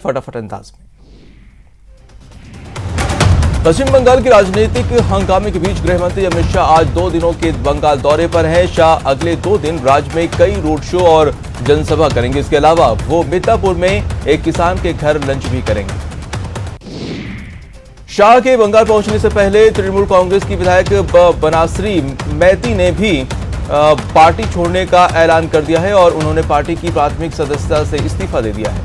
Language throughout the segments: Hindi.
फटाफट अंदाज में। पश्चिम बंगाल के राजनीतिक हंगामे के बीच गृह मंत्री अमित शाह आज 2 दिनों के बंगाल दौरे पर हैं। शाह अगले 2 दिन राज्य में कई रोड शो और जनसभा करेंगे। इसके अलावा वो मितापुर में एक किसान के घर लंच भी करेंगे। शाह के बंगाल पहुंचने से पहले तृणमूल कांग्रेस की विधायक बनाश्री मैती ने भी पार्टी छोड़ने का ऐलान कर दिया है और उन्होंने पार्टी की प्राथमिक सदस्यता से इस्तीफा दे दिया है।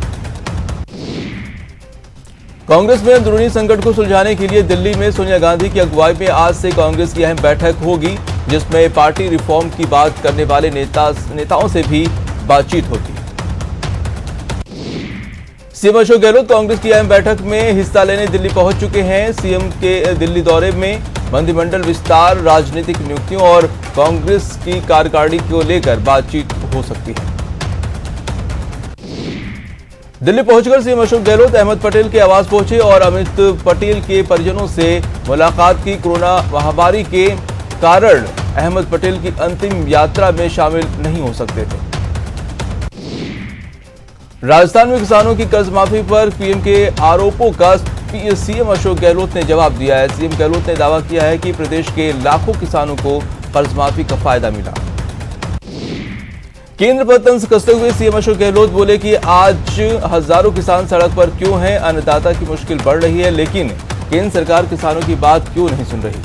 कांग्रेस में अंदरूनी संकट को सुलझाने के लिए दिल्ली में सोनिया गांधी की अगुवाई में आज से कांग्रेस की अहम बैठक होगी, जिसमें पार्टी रिफॉर्म की बात करने वाले नेताओं से भी बातचीत होगी। सीएम अशोक गहलोत कांग्रेस की अहम बैठक में हिस्सा लेने दिल्ली पहुंच चुके हैं। सीएम के दिल्ली दौरे में मंत्रिमंडल विस्तार, राजनीतिक नियुक्तियों और कांग्रेस की कार्यकारिणी को लेकर बातचीत हो सकती है। दिल्ली पहुंचकर सीएम अशोक गहलोत अहमद पटेल के आवास पहुंचे और अमित पटेल के परिजनों से मुलाकात की। कोरोना महामारी के कारण अहमद पटेल की अंतिम यात्रा में शामिल नहीं हो सकते थे। राजस्थान में किसानों की कर्ज माफी पर पीएम के आरोपों का सीएम अशोक गहलोत ने जवाब दिया है। सीएम गहलोत ने दावा किया है कि प्रदेश के लाखों किसानों को कर्ज माफी का फायदा मिला। केंद्र पर तंज कसते हुए सीएम अशोक गहलोत बोले कि आज हजारों किसान सड़क पर क्यों हैं, अन्नदाता की मुश्किल बढ़ रही है, लेकिन केंद्र सरकार किसानों की बात क्यों नहीं सुन रही।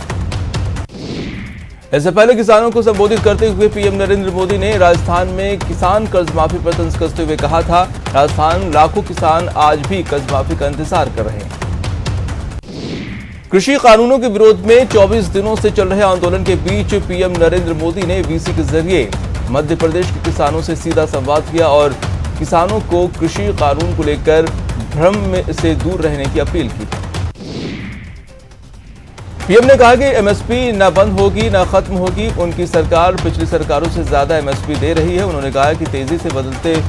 इससे पहले किसानों को संबोधित करते हुए पीएम नरेंद्र मोदी ने राजस्थान में किसान कर्ज माफी पर तंज कसते हुए कहा था, राजस्थान लाखों किसान आज भी कर्ज माफी का इंतजार कर रहे हैं। कृषि कानूनों के विरोध में 24 दिनों से चल रहे आंदोलन के बीच पीएम नरेंद्र मोदी ने वीसी के जरिए मध्य प्रदेश के किसानों से सीधा संवाद किया और किसानों को कृषि कानून को लेकर भ्रम से दूर रहने की अपील की। पीएम ने कहा कि एमएसपी न बंद होगी न खत्म होगी, उनकी सरकार पिछली सरकारों से ज्यादा एमएसपी दे रही है। उन्होंने कहा कि तेजी से बदलते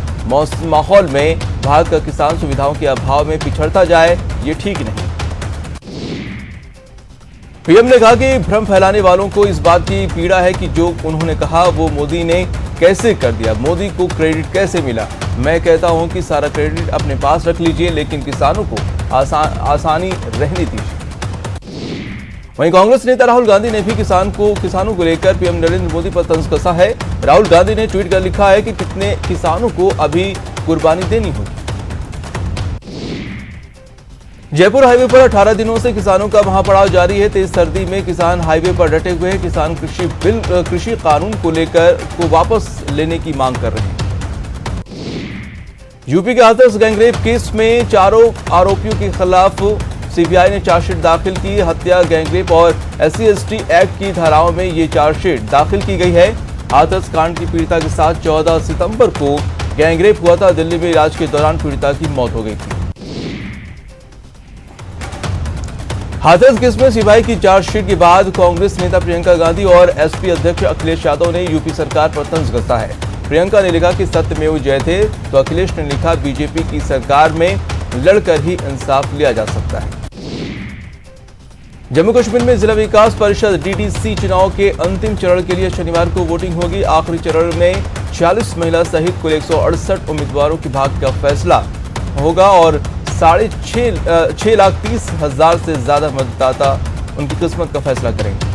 माहौल में भारत का किसान सुविधाओं के अभाव में पिछड़ता जाए, ये ठीक नहीं। पीएम ने कहा कि भ्रम फैलाने वालों को इस बात की पीड़ा है कि जो उन्होंने कहा वो मोदी ने कैसे कर दिया, मोदी को क्रेडिट कैसे मिला। मैं कहता हूं कि सारा क्रेडिट अपने पास रख लीजिए, लेकिन किसानों को आसानी रहने दीजिए। वहीं कांग्रेस नेता राहुल गांधी ने भी किसानों को लेकर पीएम नरेंद्र मोदी पर तंज कसा है। राहुल गांधी ने ट्वीट कर लिखा है कि कितने किसानों को अभी कुर्बानी देनी होगी। जयपुर हाईवे पर 18 दिनों से किसानों का महापड़ाव जारी है। तेज सर्दी में किसान हाईवे पर डटे हुए हैं। किसान कृषि कानून को वापस लेने की मांग कर रहे हैं। यूपी के हाथरस गैंगरेप केस में चारों आरोपियों के खिलाफ सीबीआई ने चार्जशीट दाखिल की। हत्या, गैंगरेप और SC/ST एक्ट की धाराओं में ये चार्जशीट दाखिल की गई है। हाथरस कांड की पीड़िता के साथ 14 सितंबर को गैंगरेप हुआ था। दिल्ली में इलाज के दौरान पीड़िता की मौत हो गई थी। हाथरस केस में सीबीआई की चार्जशीट के बाद कांग्रेस नेता प्रियंका गांधी और एसपी अध्यक्ष अखिलेश यादव ने यूपी सरकार पर तंज कसा है। प्रियंका ने लिखा कि सत्यमेव जयते, तो अखिलेश ने लिखा बीजेपी की सरकार में लड़कर ही इंसाफ लिया जा सकता है। जम्मू कश्मीर में जिला विकास परिषद DDC चुनाव के अंतिम चरण के लिए शनिवार को वोटिंग होगी। आखिरी चरण में 46 महिला सहित कुल 168 उम्मीदवारों के भाग्य का फैसला होगा और 6,30,000 से ज्यादा मतदाता उनकी किस्मत का फैसला करेंगे।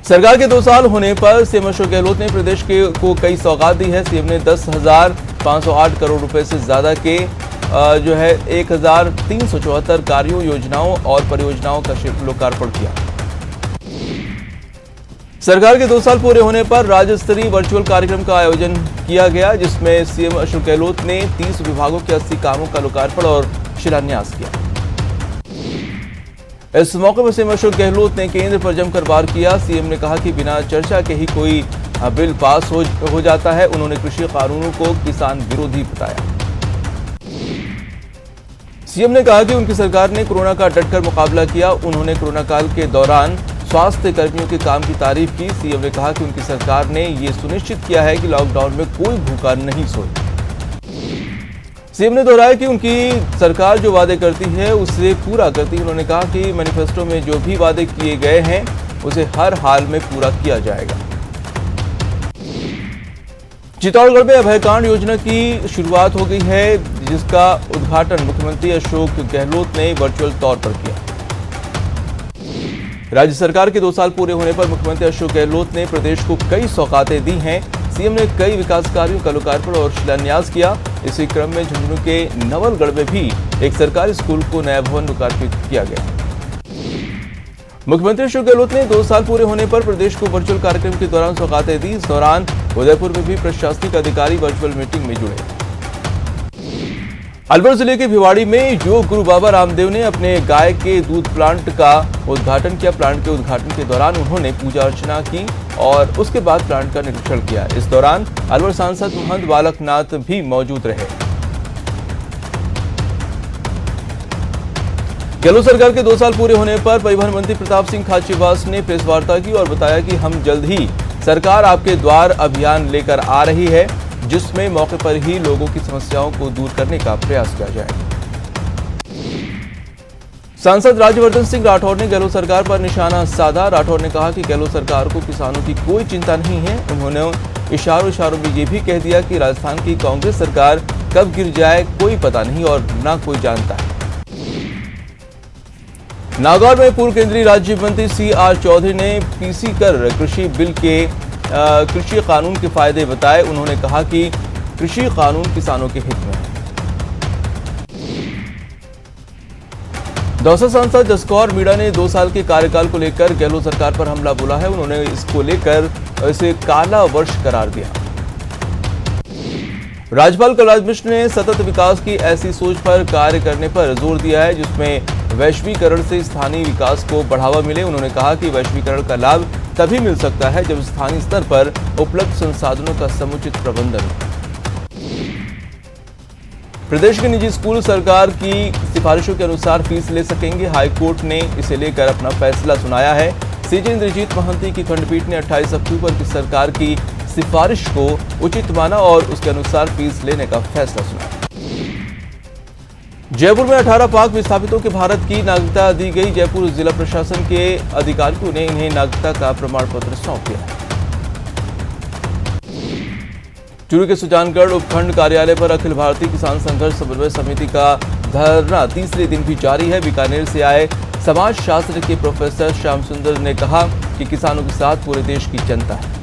सरकार के 2 साल होने पर सीएम अशोक गहलोत ने प्रदेश को कई सौगात दी है। सीएम ने 10,508 करोड़ रुपए से ज्यादा के 1,374 कार्यों, योजनाओं और परियोजनाओं का लोकार्पण किया। सरकार के 2 साल पूरे होने पर राज्य स्तरीय वर्चुअल कार्यक्रम का आयोजन किया गया, जिसमें सीएम अशोक गहलोत ने 30 विभागों के 80 कामों का लोकार्पण और शिलान्यास किया। इस मौके पर सीएम अशोक गहलोत ने केंद्र पर जमकर वार किया। सीएम ने कहा कि बिना चर्चा के ही कोई बिल पास हो जाता है। उन्होंने कृषि कानूनों को किसान विरोधी बताया। सीएम ने कहा कि उनकी सरकार ने कोरोना का डटकर मुकाबला किया। उन्होंने कोरोना काल के दौरान स्वास्थ्य कर्मियों के काम की तारीफ की। सीएम ने कहा कि उनकी सरकार ने यह सुनिश्चित किया है कि लॉकडाउन में कोई भूखा नहीं सोए। सीएम ने दोहराया कि उनकी सरकार जो वादे करती है उसे पूरा करती है। उन्होंने कहा कि मैनिफेस्टो में जो भी वादे किए गए हैं उसे हर हाल में पूरा किया जाएगा। चित्तौड़गढ़ में अभयकांड योजना की शुरुआत हो गई है, जिसका उद्घाटन मुख्यमंत्री अशोक गहलोत ने वर्चुअल तौर पर किया। राज्य सरकार के 2 साल पूरे होने पर मुख्यमंत्री अशोक गहलोत ने प्रदेश को कई सौगातें दी हैं। सीएम ने कई विकास कार्यों का लोकार्पण और शिलान्यास किया। इसी क्रम में झुंझुनू के नवलगढ़ में भी एक सरकारी स्कूल को नया भवन लोकार्पित किया गया। मुख्यमंत्री अशोक गहलोत ने 2 साल पूरे होने पर प्रदेश को वर्चुअल कार्यक्रम के दौरान सौगातें दी। इस दौरान उदयपुर में भी प्रशासनिक अधिकारी वर्चुअल मीटिंग में जुड़े। अलवर जिले के भिवाड़ी में योग गुरु बाबा रामदेव ने अपने गाय के दूध प्लांट का उद्घाटन किया। प्लांट के उद्घाटन के दौरान उन्होंने पूजा अर्चना की और उसके बाद प्लांट का निरीक्षण किया। इस दौरान अलवर सांसद महंत बालकनाथ भी मौजूद रहे। गहलोत सरकार के 2 साल पूरे होने पर परिवहन मंत्री प्रताप सिंह खाचरियावास ने प्रेस वार्ता की और बताया कि हम जल्द ही सरकार आपके द्वार अभियान लेकर आ रही है, जिसमें मौके पर ही लोगों की समस्याओं को दूर करने का प्रयास किया जाएगा। सांसद राज्यवर्धन सिंह राठौर ने गहलोत सरकार पर निशाना साधा। राठौर ने कहा कि गहलोत सरकार को किसानों की कोई चिंता नहीं है। उन्होंने इशारों में ये भी कह दिया कि राजस्थान की कांग्रेस सरकार कब गिर जाए कोई पता नहीं और न कोई जानता है। नागौर में पूर्व केंद्रीय राज्य मंत्री CR चौधरी ने पीसी कर कृषि बिल के कृषि कानून के फायदे बताए। उन्होंने कहा कि कृषि कानून किसानों के हित में है। दौसा सांसद जसकौर मीणा ने 2 साल के कार्यकाल को लेकर गहलोत सरकार पर हमला बोला है। उन्होंने इसको लेकर इसे काला वर्ष करार दिया। राज्यपाल कलराज मिश्र ने सतत विकास की ऐसी सोच पर कार्य करने पर जोर दिया है, जिसमें वैश्वीकरण से स्थानीय विकास को बढ़ावा मिले। उन्होंने कहा कि वैश्वीकरण का लाभ तभी मिल सकता है जब स्थानीय स्तर पर उपलब्ध संसाधनों का समुचित प्रबंधन हो। प्रदेश के निजी स्कूल सरकार की सिफारिशों के अनुसार फीस ले सकेंगे। हाईकोर्ट ने इसे लेकर अपना फैसला सुनाया है। सीजे इंद्रजीत महांती की खंडपीठ ने 28 अक्टूबर की सरकार की सिफारिश को उचित माना और उसके अनुसार फीस लेने का फैसला सुनाया। जयपुर में 18 पाक विस्थापितों के भारत की नागरिकता दी गई। जयपुर जिला प्रशासन के अधिकारियों ने इन्हें नागरिकता का प्रमाण पत्र सौंप दिया। चूरू के सुजानगढ़ उपखंड कार्यालय पर अखिल भारतीय किसान संघर्ष समन्वय समिति का धरना तीसरे दिन भी जारी है। बीकानेर से आए समाज शास्त्र के प्रोफेसर श्याम सुंदर ने कहा कि किसानों के साथ पूरे देश की जनता है।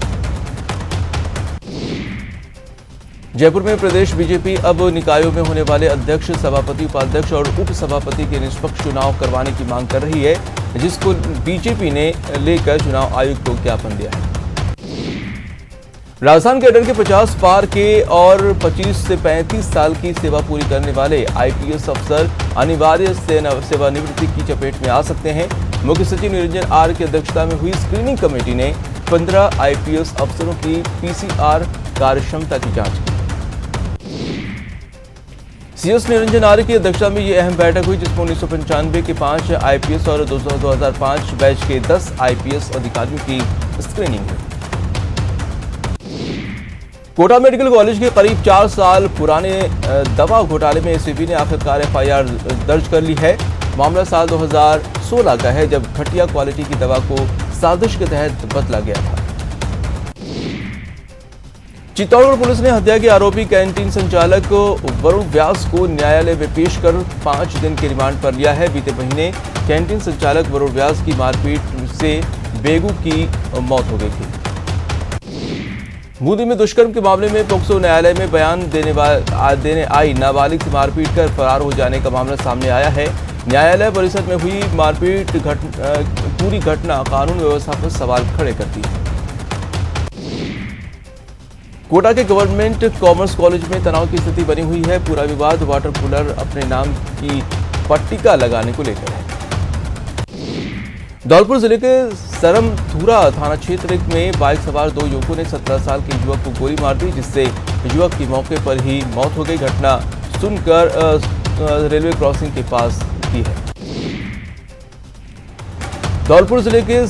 जयपुर में प्रदेश बीजेपी अब निकायों में होने वाले अध्यक्ष, सभापति, उपाध्यक्ष और उप सभापति के निष्पक्ष चुनाव करवाने की मांग कर रही है, जिसको बीजेपी ने लेकर चुनाव आयोग को ज्ञापन दिया है। राजस्थान कैडर के 50 पार के और 25 से 35 साल की सेवा पूरी करने वाले आईपीएस अफसर अनिवार्य सेवानिवृत्ति की चपेट में आ सकते हैं। मुख्य सचिव निरंजन आर की अध्यक्षता में हुई स्क्रीनिंग कमेटी ने 15 आईपीएस अफसरों की पीसीआर कार्यक्षमता की जांच की। सीएस निरंजन आर्य की अध्यक्षता में यह अहम बैठक हुई, जिसमें 1995 के 5 आईपीएस और 2005 बैच के 10 आईपीएस अधिकारियों की स्क्रीनिंग हुई। कोटा मेडिकल कॉलेज के करीब 4 साल पुराने दवा घोटाले में एसीबी ने आखिरकार एफआईआर दर्ज कर ली है। मामला साल 2016 का है, जब घटिया क्वालिटी की दवा को साजिश के तहत बदला गया था। चित्तौड़गढ़ पुलिस ने हत्या के आरोपी कैंटीन संचालक वरुण व्यास को न्यायालय में पेश कर 5 दिन के रिमांड पर लिया है। बीते महीने कैंटीन संचालक वरुण व्यास की मारपीट से बेगू की मौत हो गई थी। बूंदी में दुष्कर्म के मामले में पोक्सो न्यायालय में बयान देने आई नाबालिग से मारपीट कर फरार हो जाने का मामला सामने आया है। न्यायालय परिसर में हुई मारपीट पूरी घटना कानून व्यवस्था पर सवाल खड़े करती है। कोटा के गवर्नमेंट कॉमर्स कॉलेज में तनाव की स्थिति बनी हुई है। पूरा विवाद वाटर कूलर अपने नाम की पट्टिका लगाने को लेकर है। धौलपुर जिले के सरमथुरा थाना क्षेत्र में बाइक सवार 2 युवकों ने 17 साल के युवक को गोली मार दी, जिससे युवक की मौके पर ही मौत हो गई। घटना सुनकर रेलवे क्रॉसिंग के पास की है। धौलपुर जिले के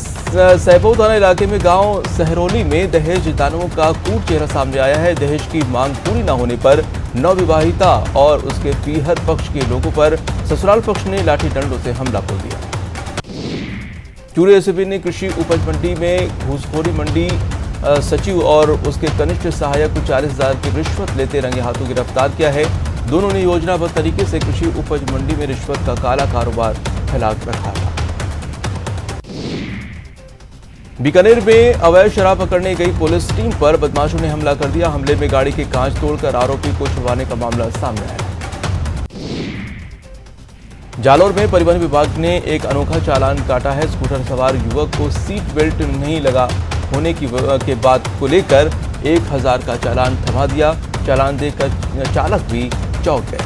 सैपऊ थाना इलाके में गांव सहरोली में दहेज दानवों का कूट चेहरा सामने आया है। दहेज की मांग पूरी न होने पर नवविवाहिता और उसके पीहर पक्ष के लोगों पर ससुराल पक्ष ने लाठी डंडों से हमला बोल दिया। चूरू एसीबी ने कृषि उपज मंडी में घूसखोरी मंडी सचिव और उसके कनिष्ठ सहायक को 40,000 की रिश्वत लेते रंगे हाथों गिरफ्तार किया है। दोनों ने योजनाबद्ध तरीके से कृषि उपज मंडी में रिश्वत का काला कारोबार फैला रखा था। बीकानेर में अवैध शराब पकड़ने गई पुलिस टीम पर बदमाशों ने हमला कर दिया। हमले में गाड़ी के कांच तोड़कर आरोपी को छुड़वाने का मामला सामने आया। जालौर में परिवहन विभाग ने एक अनोखा चालान काटा है। स्कूटर सवार युवक को सीट बेल्ट नहीं लगा होने के बात को लेकर 1,000 का चालान थमा दिया। चालान देकर चालक भी चौंक गया।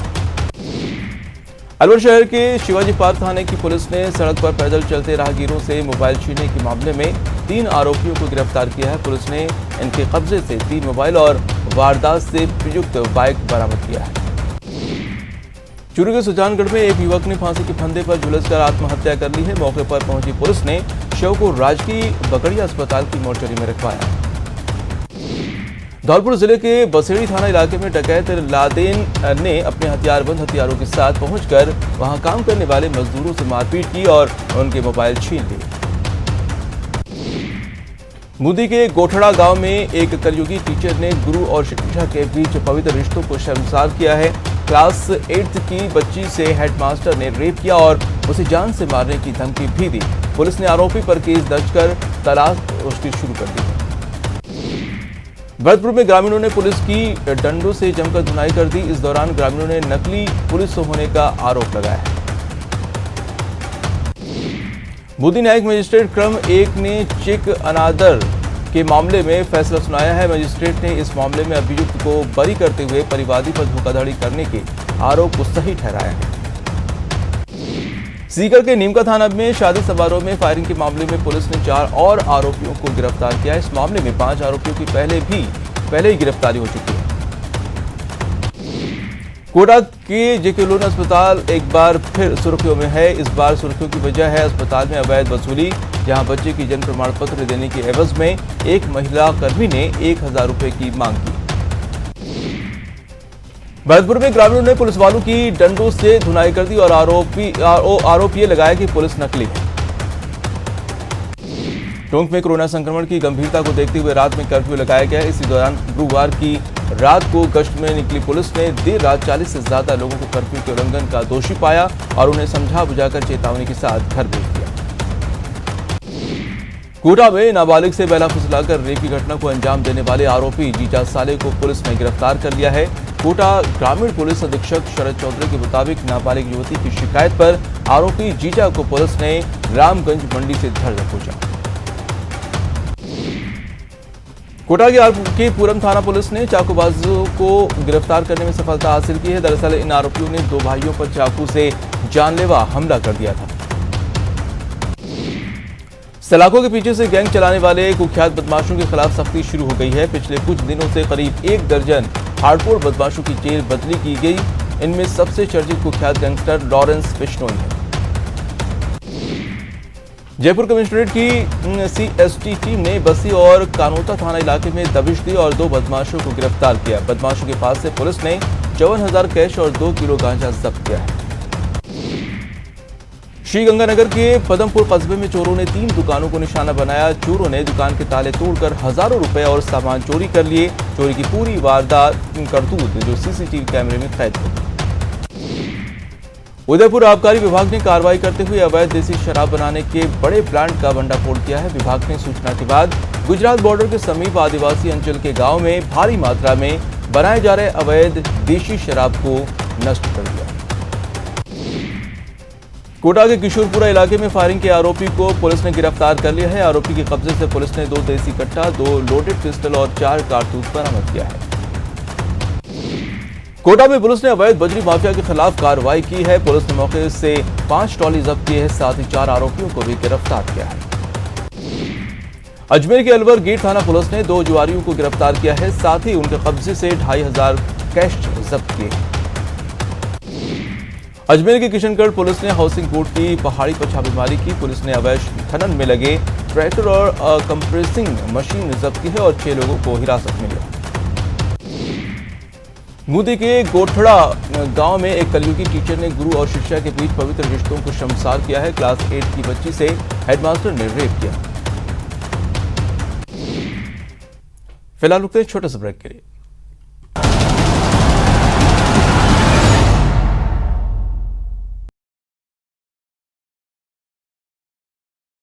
अलवर शहर के शिवाजी पार्क थाने की पुलिस ने सड़क पर पैदल चलते राहगीरों से मोबाइल छीनने के मामले में 3 आरोपियों को गिरफ्तार किया है। पुलिस ने इनके कब्जे से 3 मोबाइल और वारदात से प्रयुक्त बाइक बरामद किया है। चूरू के सुजानगढ़ में एक युवक ने फांसी के फंदे पर झुलसकर आत्महत्या कर ली है। मौके पर पहुंची पुलिस ने शव को राजकीय बकड़िया अस्पताल की मोर्चरी में रखवाया। धौलपुर जिले के बसेड़ी थाना इलाके में डकैत लादेन ने अपने हथियारबंद हथियारों के साथ पहुंचकर वहां काम करने वाले मजदूरों से मारपीट की और उनके मोबाइल छीन लिए। मुदी के गोठड़ा गांव में एक कलयुगी टीचर ने गुरु और शिक्षा के बीच पवित्र रिश्तों को शर्मसार किया है। क्लास 8 की बच्ची से हेडमास्टर ने रेप किया और उसे जान से मारने की धमकी भी दी। पुलिस ने आरोपी पर केस दर्ज कर तलाश उसकी शुरू कर दी। भरतपुर में ग्रामीणों ने पुलिस की डंडों से जमकर धुनाई कर दी। इस दौरान ग्रामीणों ने नकली पुलिस होने का आरोप लगाया है। बुद्धि न्यायिक मजिस्ट्रेट क्रम 1 ने चेक अनादर के मामले में फैसला सुनाया है। मजिस्ट्रेट ने इस मामले में अभियुक्त को बरी करते हुए परिवादी पर धोखाधड़ी करने के आरोप को सही ठहराया है। सीकर के नीमका थाना में शादी समारोह में फायरिंग के मामले में पुलिस ने 4 और आरोपियों को गिरफ्तार किया है। इस मामले में 5 आरोपियों की पहले ही गिरफ्तारी हो चुकी है। कोटा के जेके लोन अस्पताल एक बार फिर सुर्खियों में है। इस बार सुर्खियों की वजह है अस्पताल में अवैध वसूली, जहां बच्चे की जन्म प्रमाण पत्र देने के एवज में एक महिला कर्मी ने 1,000 रुपए की मांग की। भरतपुर में ग्रामीणों ने पुलिस वालों की डंडों से धुनाई कर दी और आरोप ये लगाया कि पुलिस नकली है। टोंक में कोरोना संक्रमण की गंभीरता को देखते हुए रात में कर्फ्यू लगाया गया। इसी दौरान गुरुवार की रात को गश्त में निकली पुलिस ने देर रात 40 से ज्यादा लोगों को कर्फ्यू के उल्लंघन का दोषी पाया और उन्हें समझा बुझाकर चेतावनी के साथ घर भेज दिया। कोटा में नाबालिग से बेला फुसलाकर रेप की घटना को अंजाम देने वाले आरोपी जीजा साले को पुलिस ने गिरफ्तार कर लिया है। कोटा ग्रामीण पुलिस अधीक्षक शरद चौधरी के मुताबिक नाबालिग युवती की शिकायत पर आरोपी जीजा को पुलिस ने रामगंज मंडी से धर दबोचा। कोटा के पूरम थाना पुलिस ने चाकूबाजों को गिरफ्तार करने में सफलता हासिल की है। दरअसल इन आरोपियों ने 2 भाइयों पर चाकू से जानलेवा हमला कर दिया था। सलाखों के पीछे से गैंग चलाने वाले कुख्यात बदमाशों के खिलाफ सख्ती शुरू हो गई है। पिछले कुछ दिनों से करीब 1 दर्जन हार्डकोर बदमाशों की जेल बदली की गई। इनमें सबसे चर्चित कुख्यात गैंगस्टर लॉरेंस बिश्नोई है। जयपुर कमिश्नरेट की सीएसटी टीम ने बस्सी और कानोता थाना इलाके में दबिश दी और 2 बदमाशों को गिरफ्तार किया। बदमाशों के पास से पुलिस ने 54,000 कैश और 2 किलो गांजा जब्त किया है। श्रीगंगानगर के पदमपुर कस्बे में चोरों ने 3 दुकानों को निशाना बनाया। चोरों ने दुकान के ताले तोड़कर हजारों रुपए और सामान चोरी कर लिए। चोरी की पूरी वारदात करतूत जो सीसीटीवी कैमरे में कैद हो गई। उदयपुर आबकारी विभाग ने कार्रवाई करते हुए अवैध देसी शराब बनाने के बड़े प्लांट का भंडाफोड़ किया है। विभाग ने सूचना के बाद गुजरात बॉर्डर के समीप आदिवासी अंचल के गांव में भारी मात्रा में बनाए जा रहे अवैध देशी शराब को नष्ट कर दिया। कोटा के किशोरपुरा इलाके में फायरिंग के आरोपी को पुलिस ने गिरफ्तार कर लिया है। आरोपी के कब्जे से पुलिस ने 2 देसी कट्टा, 2 लोडेड पिस्टल और 4 कारतूस बरामद किया है। कोटा में पुलिस ने अवैध बजरी माफिया के खिलाफ कार्रवाई की है। पुलिस ने मौके से 5 ट्रॉली जब्त किए हैं, साथ ही 4 आरोपियों को भी गिरफ्तार किया है। अजमेर के अलवर गेट थाना पुलिस ने 2 जुआरियों को गिरफ्तार किया है, साथ ही उनके कब्जे से 2,500 कैश जब्त किए हैं। अजमेर के किशनगढ़ पुलिस ने हाउसिंग बोर्ड की पहाड़ी पर छापेमारी की। पुलिस ने अवैध खनन में लगे ट्रैक्टर और कंप्रेसिंग मशीन जब्त की है और 6 लोगों को हिरासत में लिया। मुदी के गोठड़ा गांव में एक कलयुगी टीचर ने गुरु और शिष्या के बीच पवित्र रिश्तों को शर्मसार किया है। क्लास 8 की बच्ची से हेडमास्टर ने रेप किया। फिलहाल रुकते हैं छोटे से ब्रेक के लिए।